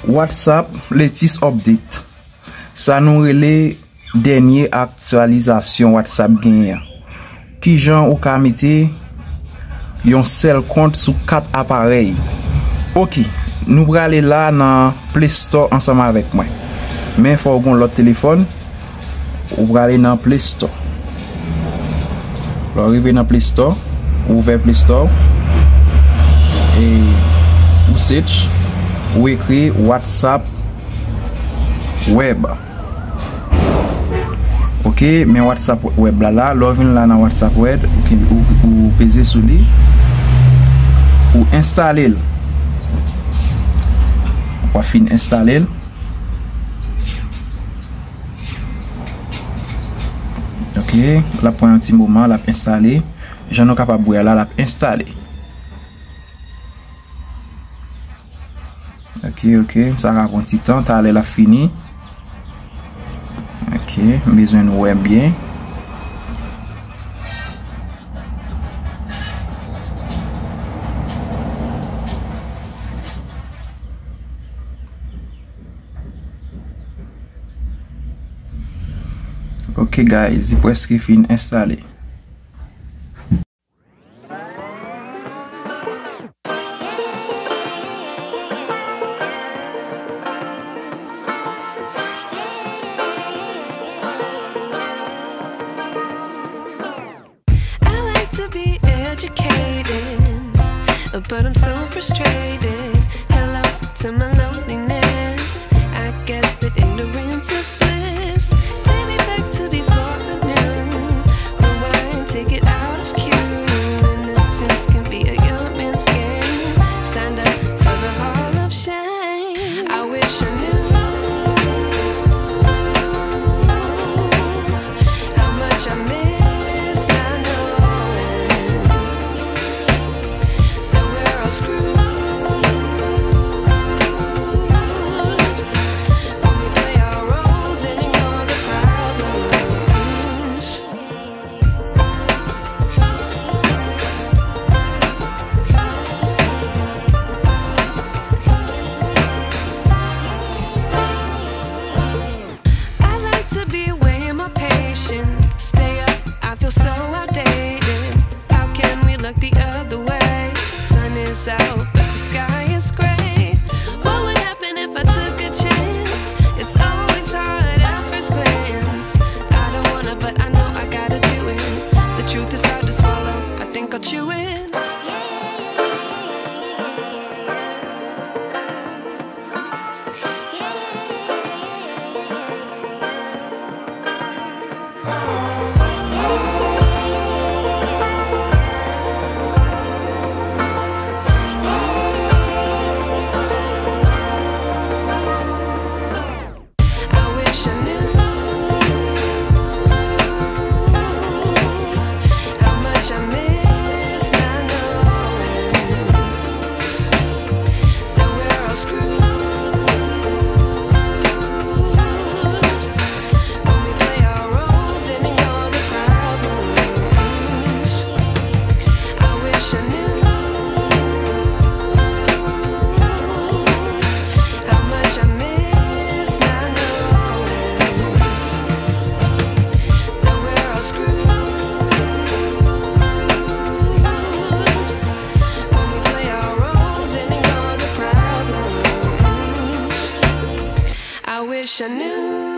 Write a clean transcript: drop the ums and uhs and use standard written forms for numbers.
WhatsApp latest update. Ça nous relève dernière actualisation WhatsApp gagne. Kijan ou ka mette yon seul compte sur 4 appareils. OK, nous allons aller là dans Play Store ensemble avec moi. Mais il faut qu'on l'autre téléphone. Ou va aller dans Play Store. Vous arrivez dans Play Store, ouvrez Play Store et vous search ou écrit WhatsApp web. OK, mais WhatsApp web là, login là dans WhatsApp web ou peser sur lui ou installer. On va fin installer. OK, là pour un petit moment, l'a installé. J'en ai capable de là l'a installé. OK, ça va prendre un petit temps, t'as la fini. OK, besoin de web bien. OK guys, il presque fini installé. To be educated, but I'm so frustrated. Hello to my loneliness. I guess that ignorance is bliss. Take me back to before I knew. Rewind, take it out of cue. Innocence can be a young man's game. Signed up for the hall of shame. I wish I knew how much I miss. Stay up, I feel so outdated. How can we look the other way? Sun is out, but the sky is gray. What would happen if I took a chance? It's always hard at first glance. I don't wanna, but I know I gotta do it. The truth is hard to swallow, I think I'll chew it. I wish I knew